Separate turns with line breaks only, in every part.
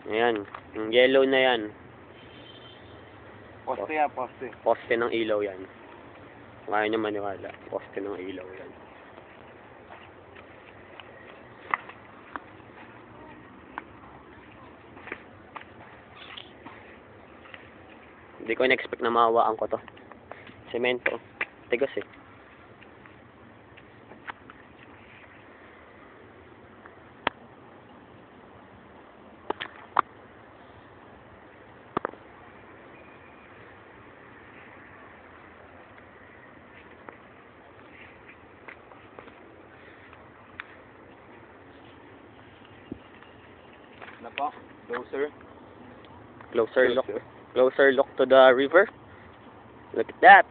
Ayan. Yung yellow na yan.
Poste yan, poste.
Poste ng ilaw yan. Kung ayaw nyo maniwala. Poste ng ilaw yan. Hindi ko in-expect na mahawaan ko to. Semento. Tigas eh.
Ano po? Closer.
Closer look. Closer look to the river. Look at that.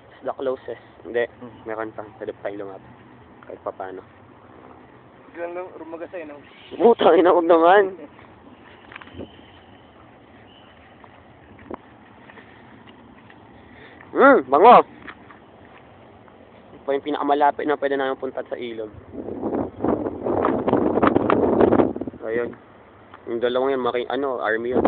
It's the closest. Hindi. Meron pa. Pwede pa tayong lumapit. Kahit pa paano.
Biglang lang rumagasay, no?
Puta, huwag naman. Bango. Ito pa yung pinakamalapit na pwede namin punta sa ilog. Ayun. Yung dalawang yun, army yun.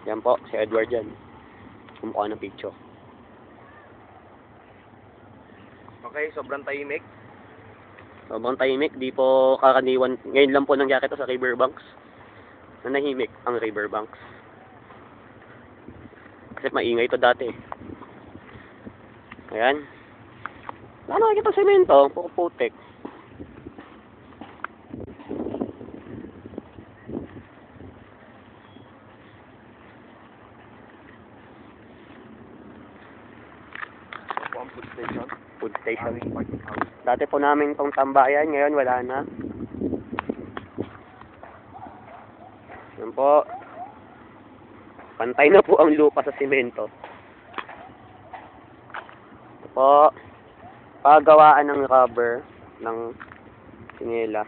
Yan po, si Edward yan. Kumukha ng picture.
Okay, sobrang tahimik.
Sobrang tahimik, di po karaniwan. Ngayon lang po nangyari ito sa Riverbanks. Nanahimik ang Riverbanks. Kasi maingay ito dati. Ayan. Wala nakikita semento, puro putik.
Food station.
Food station.
Parking house.
Dati po namin itong tambayan, ngayon wala na. Yan po. Pantay na po ang lupa sa simento. Ito po. Pagawaan ng rubber, ng sinela.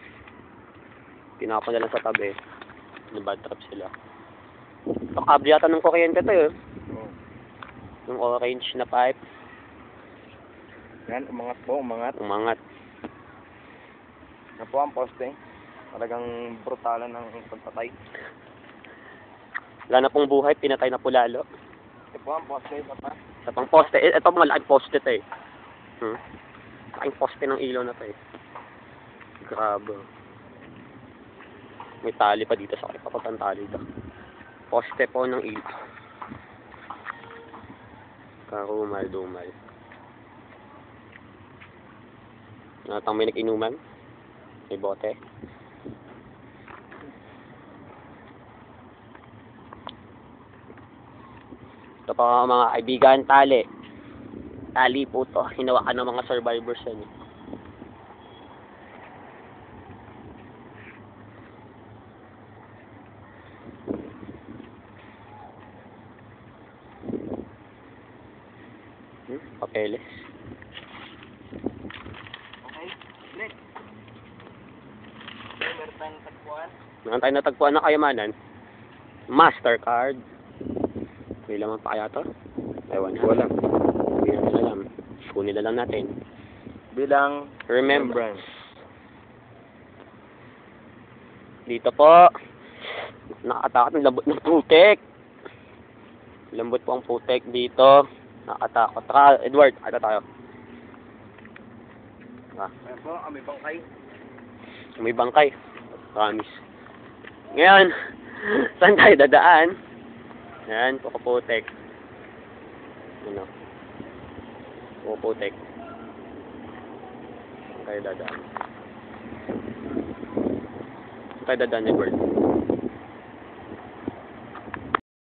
Tinapon na lang sa tabi. Bad trip sila. Ito, kable yata ng kuryente ito eh. Yung orange na pipe.
Yan, umangat po, umangat.
Umangat.
Yan po ang poste. Talagang brutalan ng pagpatay.
Wala na pong buhay, pinatay na po lalo.
Yan po ang poste, papa.
Sa pang poste, ito mga laking poste ito eh. Laking poste ng ilaw na ito eh. Grabe. May tali pa dito sa akin, papatang tali ito. Poste po ng ilaw. Karumal-dumal. Natang may nag-inuman. May bote. Ito pa mga kaibigan, tali. Tali po ito. Hinawakan ng mga survivors yan. Papeles. Meron tayong natagpuan na kayamanan. Mastercard. May laman pa kaya to? Ewan na.
Wala.
Hindi natin alam. Kunin na lang natin.
Bilang
remembrance. Dito po. Nakatakot ng lambot ng putek. Lambot po ang putek dito. Nakatakot. Tara, Edward. Ata tayo.
Ayan po, may bangkay.
May bangkay. Promise. Ngayon, saan tayo dadaan? Ayan, pukaputek. Ano? Pukaputek. Saan tayo dadaan? Saan tayo dadaan, Edward?